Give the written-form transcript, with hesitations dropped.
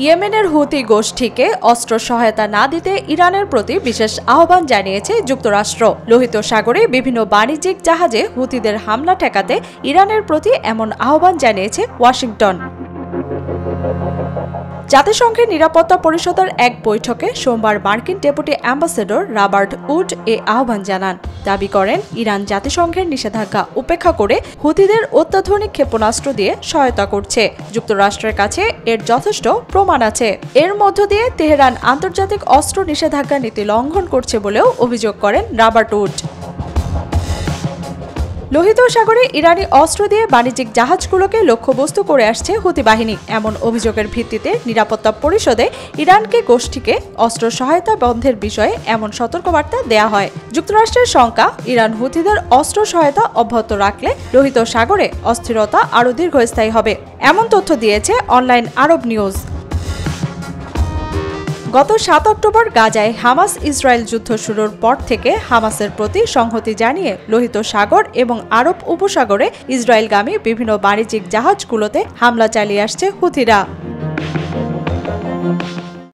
ইয়েমেনের হুতি গোষ্ঠীকে অস্ত্র সহায়তা না দিতে ইরানের প্রতি বিশেষ আহ্বান জানিয়েছে যুক্তরাষ্ট্র। লোহিত সাগরে বিভিন্ন বাণিজ্যিক জাহাজে হুতিদের হামলা ঠেকাতে ইরানের প্রতি এমন আহ্বান জানিয়েছে ওয়াশিংটন। জাতিসংঘের নিরাপত্তা পরিষদের এক বৈঠকে সোমবার মার্কিন ডেপুটি অ্যাম্বাসেডর রবার্ট উড এ আহ্বান জানান। দাবি করেন ইরান জাতিসংঘের নিষেধাজ্ঞা উপেক্ষা করে হুতিদের অত্যাধুনিক ক্ষেপণাস্ত্র দিয়ে সহায়তা করছে। যুক্তরাষ্ট্রের কাছে এর যথেষ্ট প্রমাণ আছে। এর মধ্য দিয়ে তেহরান আন্তর্জাতিক অস্ত্র নিষেধাজ্ঞা নীতি লঙ্ঘন করছে বলেও অভিযোগ করেন রবার্ট উড। লোহিত সাগরে ইরানি অস্ত্র দিয়ে বাণিজ্যিক জাহাজগুলোকে লক্ষ্যবস্তু করে আসছে হুতি বাহিনী। এমন অভিযোগের ভিত্তিতে নিরাপত্তা পরিষদে ইরানকে গোষ্ঠীকে অস্ত্র সহায়তা বন্ধের বিষয়ে এমন সতর্কবার্তা দেয়া হয়। যুক্তরাষ্ট্রের শঙ্কা, ইরান হুতিদের অস্ত্র সহায়তা অব্যাহত রাখলে লোহিত সাগরে অস্থিরতা আরও দীর্ঘস্থায়ী হবে। এমন তথ্য দিয়েছে অনলাইন আরব নিউজ। গত ৭ অক্টোবর গাজায় হামাস ইসরায়েল যুদ্ধ শুরুর পর থেকে হামাসের প্রতি সংহতি জানিয়ে লোহিত সাগর এবং আরব উপসাগরে ইসরায়েলগামী বিভিন্ন বাণিজ্যিক জাহাজগুলোতে হামলা চালিয়ে আসছে হুথিরা।